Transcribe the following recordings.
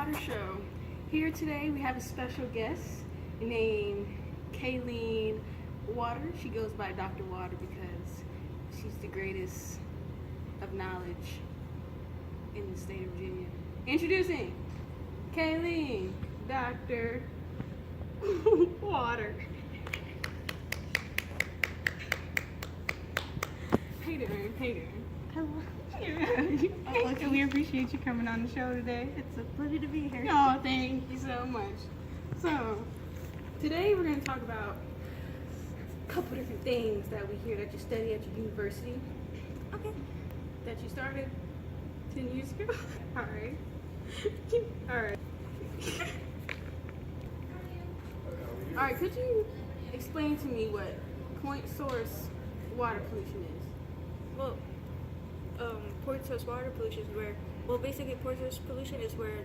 Water Show. Here today we have a special guest named Kayleen Water. She goes by Dr. Water because she's the greatest of knowledge in the state of Virginia. Introducing Kayleen, Dr. Water. Hey there, hey there. Hello. Oh, Okay, we appreciate you coming on the show today. It's a pleasure to be here. Oh, thank you so much. So, today we're going to talk about a couple different things that we hear that you study at your university. Okay. That you started 10 years ago. Alright. Alright. Alright, could you explain to me what point source water pollution is? Well, point source water pollution is where, basically point source pollution is where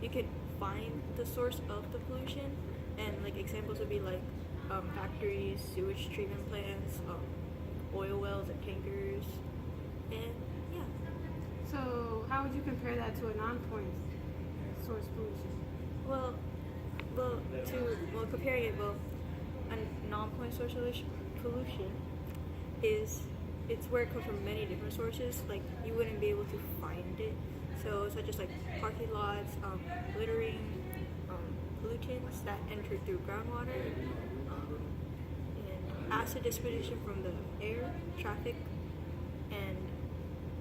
you can find the source of the pollution, and like examples would be like factories, sewage treatment plants, oil wells and tankers, and yeah. So, how would you compare that to a non-point source pollution? Comparing it, a non-point source pollution is it's where it comes from many different sources. Like you wouldn't be able to find it, so such as like parking lots, littering, pollutants that enter through groundwater, and acid disposition from the air, traffic, and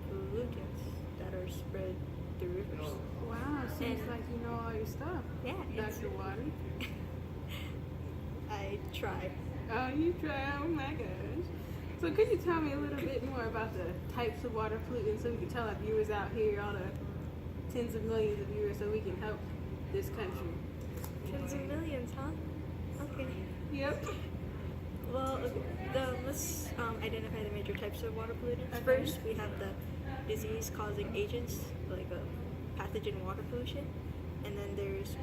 pollutants that are spread through rivers. Wow, seems like you know all your stuff. Yeah, Dr. Water. I try. Oh, you try. Oh my gosh. So could you tell me a little bit more about the types of water pollutants so we can tell our viewers out here, all the tens of millions of viewers, so we can help this country? Tens of millions, huh? Okay. Yep. Well, let's identify the major types of water pollutants. Okay. First, we have the disease-causing agents, like pathogen water pollution, and then there's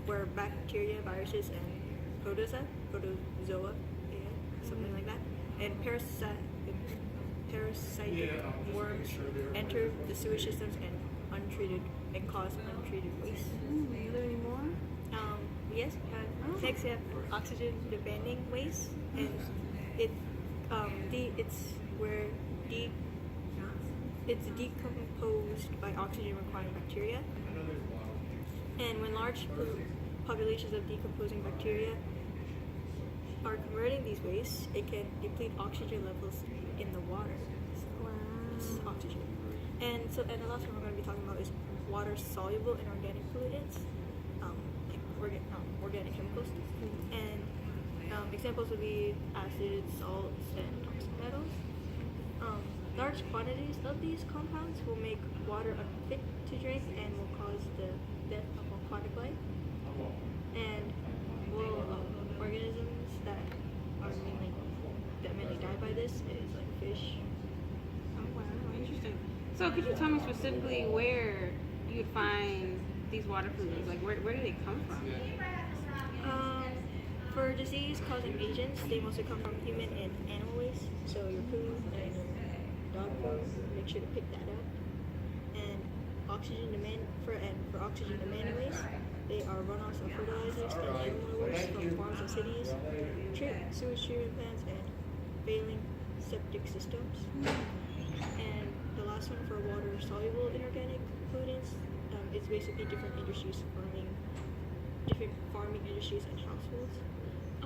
where bacteria, viruses, and protozoa, something like that, and parasitic worms enter the sewage systems and cause untreated waste. Is there any more? Yes. Next, we have oxygen demanding waste, and it's decomposed by oxygen requiring bacteria. And when large populations of decomposing bacteria are converting these wastes, it can deplete oxygen levels in the water. Wow. This is oxygen. And the last one we're going to be talking about is water soluble and organic pollutants, like organic chemicals. And examples would be acids, salts, and toxic metals. Large quantities of these compounds will make water unfit to drink and will cause the death of aquatic life. And organisms that mainly die by this is like fish. Oh wow, interesting. So could you tell me specifically where you would find these water pollutants? Like where do they come from? For disease-causing agents, they mostly come from human and animal waste. So your poo and dog poo, make sure to pick that up. And for oxygen demanding waste, they are runoffs of fertilizers and animal waste from farms and cities, sewage treatment plants, and failing septic systems. And the last one for water soluble inorganic pollutants, it's basically different farming industries and households. I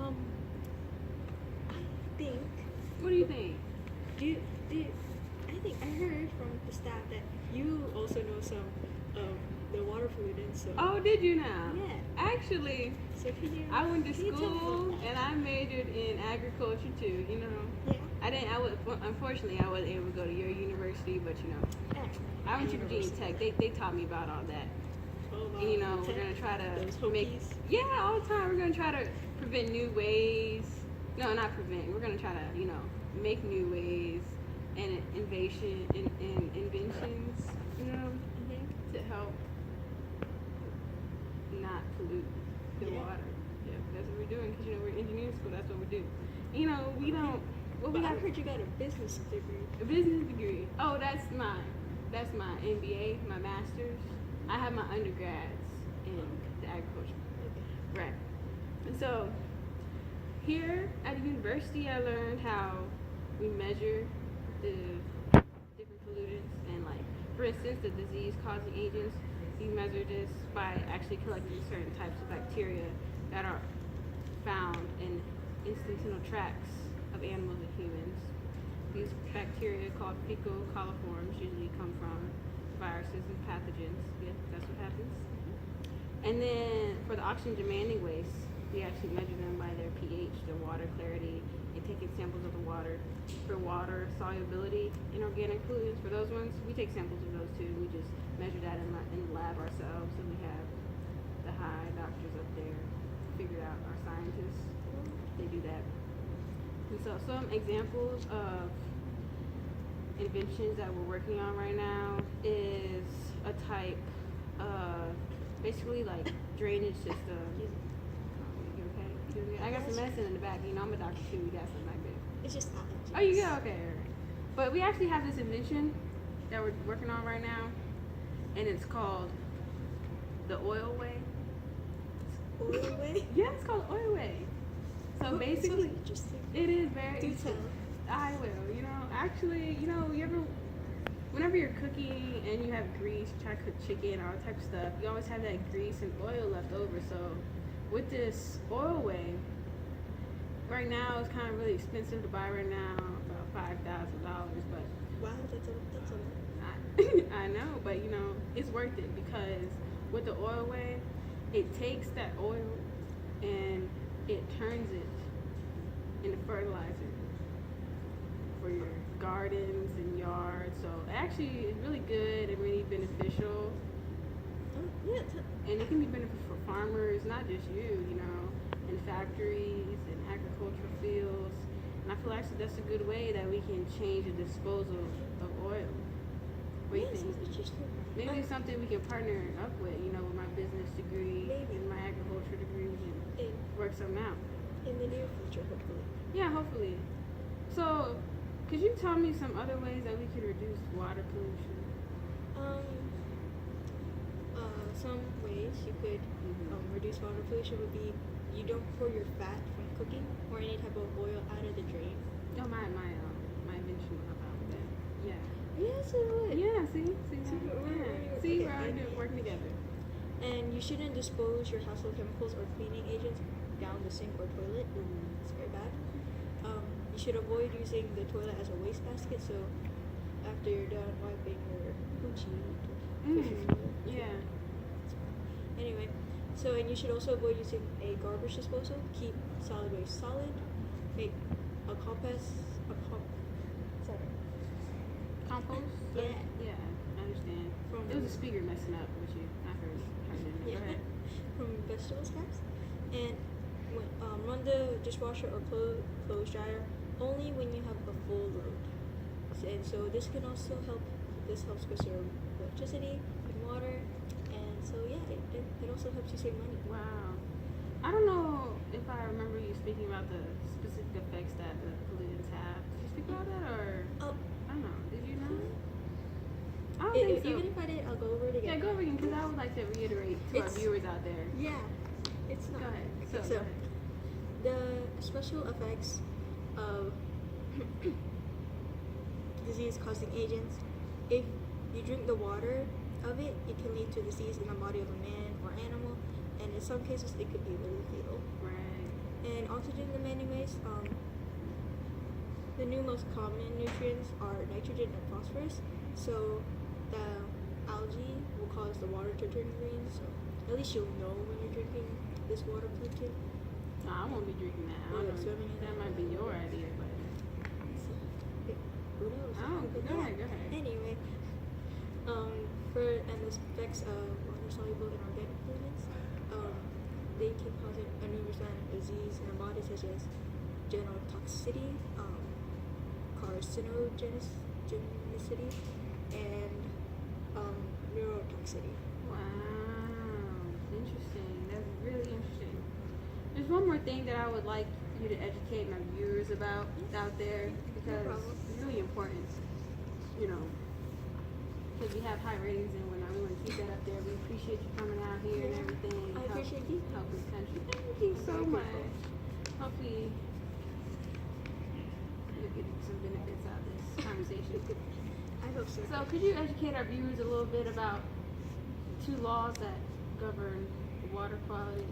think. What do you think? I heard from the staff that you also know some of the water pollutants. So. Oh, did you now? Yeah. Actually, So I went to can you tell me school about that? and I majored in agriculture too. You know, Yeah. unfortunately, I wasn't able to go to your university, but you know, Yeah. I went to Virginia Tech. They taught me about all that. And, you know, we're gonna try Those to make Hokies. all the time. We're gonna try to prevent new ways. No, not prevent. We're gonna try to make new ways and inventions. To help not pollute the water. Yeah, that's what we're doing because we're in engineering school. That's what we do. We don't. What we But I got? heard you got a business degree. A business degree. Oh, that's my MBA, my master's. I have my undergrads in the agriculture. Okay. Right. And so here at the university, I learned how we measure the different pollutants and, like, for instance, the disease-causing agents. You measure this by actually collecting certain types of bacteria that are found in intestinal tracts of animals and humans. These bacteria, called fecal coliforms, usually come from viruses and pathogens. Yeah, that's what happens. And then for the oxygen-demanding waste, we actually measure them by their pH, their water clarity, and taking samples of the water. For water solubility in organic pollutants, for those ones, we take samples of those too. We just measure that in the lab ourselves, and we have the high doctors up there figure out, our scientists. They do that. And so some examples of inventions that we're working on right now is a type of basically like drainage system. You okay? You good? I got some medicine in the back. You know, I'm a doctor too. We got some back there. It's just allergies. Oh, you go? Okay. But we actually have this invention that we're working on right now, and it's called the oil way. Oil way? Yeah, it's called oil way. So Oh, basically, sounds interesting. it is very Do interesting. tell. I will. You know, actually, you know, whenever you're cooking and you have grease, you try to cook chicken, all type of stuff, you always have that grease and oil left over. So with this oil way, right now it's kind of really expensive to buy right now, about $5,000. But Wow, that's a lot. I know, but you know, it's worth it because with the oil way, it takes that oil and it turns it into fertilizer for your gardens and yards. So actually, it's really good and really beneficial, Oh, yeah. and it can be beneficial for farmers, not just you know, in factories and agricultural fields. And I feel actually that's a good way that we can change the disposal of oil. What do you Yeah, think? sounds interesting. Maybe it's something we can partner up with, you know, with my business degree Maybe. and my agriculture degree, we can In, work something out. in the near future, hopefully. Yeah, hopefully. So, could you tell me some other ways that we could reduce water pollution? Some ways you could reduce water pollution would be you don't pour your fat from cooking or any type of oil out of the drain. Oh, my invention will help out with that. Yeah. Yes, it would. Yeah, see? See, Yeah. we're- See, okay, we're already and- working together. And you shouldn't dispose your household chemicals or cleaning agents down the sink or toilet. It's very bad. You should avoid using the toilet as a wastebasket. So after you're done wiping your coochie, Yeah. Anyway, so and you should also avoid using a garbage disposal. Keep solid waste solid. Make a compost. Sorry. Compost? Yeah. Yeah, I understand. From It was a speaker messing up with you. I heard it. Yeah. Go ahead. From vegetable scraps, and run the dishwasher or clothes dryer only when you have a full load. And so this can also help. This helps conserve electricity and water, and so yeah, it also helps you save money. Wow. I don't know if I remember you speaking about the specific effects that the pollutants have. Did you speak about that, or Oh, I don't know? Did you know? I don't i- think so. even if I did, I'll go over it Yeah, again. go over again because I would like to reiterate to our It's- viewers out there. Yeah, it's not. Go ahead. Okay, So, go ahead. the special effects of disease-causing agents. If you drink the water of it, it can lead to disease in the body of a man or animal, and in some cases, it could be really fatal. Right. And oxygen-demanding waste, the new most common nutrients are nitrogen and phosphorus. So the algae will cause the water to turn green. So at least you'll know when you're drinking this water pollutant. No, I won't be drinking that. I Oh, don't yeah, know. swimming in That it. might be your idea, but Who knows? oh, But go yeah. ahead, go ahead. Anyway, and the effects of water-soluble and organic pollutants, they can cause a numerous amount of disease in our body, such as genotoxicity, carcinogenicity, and neurotoxicity. Wow, interesting. That's really interesting. There's one more thing that I would like you to educate my viewers about out there because problem. it's really important, you know, because we have high ratings and whatnot. We want to keep that up there. We appreciate you coming out here and everything. I appreciate you. Helping the country. Thank you so much. Hopefully you'll get some benefits out of this conversation. I hope so. So could you educate our viewers a little bit about two laws that govern water quality?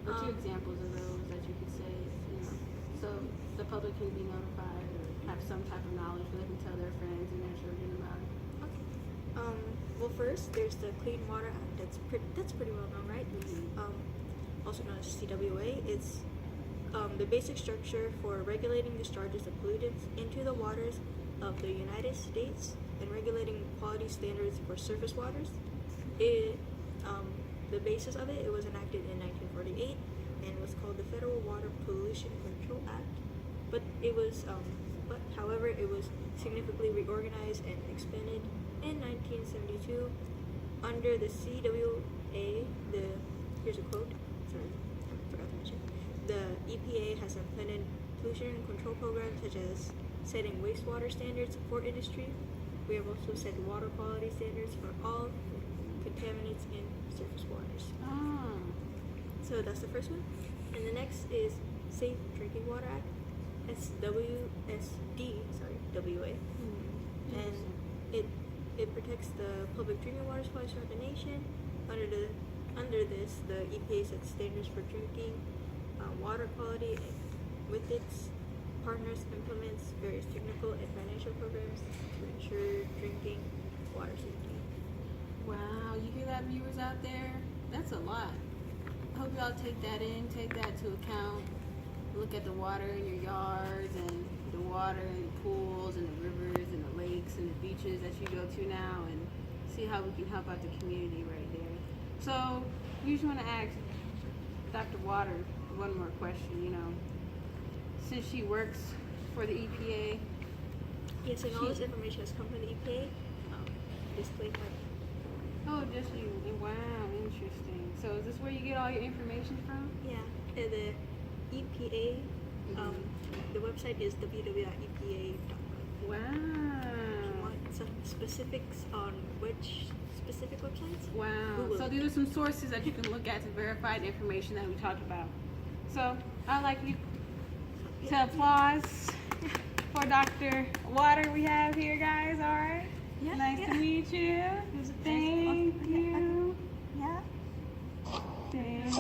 Or two examples of those that you could say, so the public can be notified or have some type of knowledge where they can tell their friends and their children about it. Okay. Well, first there's the Clean Water Act. That's pretty well known, right? Also known as CWA. It's the basic structure for regulating discharges of pollutants into the waters of the United States and regulating quality standards for surface waters. The basis of it was enacted in 1948 and was called the Federal Water Pollution Control Act. However, it was significantly reorganized and expanded in 1972 under the CWA. Here's a quote. Sorry, I forgot to mention. The EPA has implemented pollution control programs such as setting wastewater standards for industry. We have also set water quality standards for all contaminants in surface waters. So that's the first one. And the next is Safe Drinking Water Act, WA. And it protects the public drinking water supplies throughout the nation. Under this, the EPA sets standards for drinking water quality, and with its partners implements various technical and financial programs to ensure drinking water safety. Wow, you hear that, viewers out there? That's a lot. I hope y'all take that to account. Look at the water in your yards and the water in the pools and the rivers and the lakes and the beaches that you go to now, and see how we can help out the community right there. So we just want to ask Dr. Water one more question. Since she works for the EPA. Yes, and all this information has come from the EPA. Disclaimer. Oh, just you. Wow, interesting. So is this where you get all your information from? Yeah, the EPA, the website is www.epa.gov. Wow. You want some specifics on which specific websites? Wow. Google. So these are some sources that you can look at to verify the information that we talked about. So I'd like you to applause for Dr. Water we have here, guys. All right. Yeah, Nice to meet you. Thank you. Yeah. Thank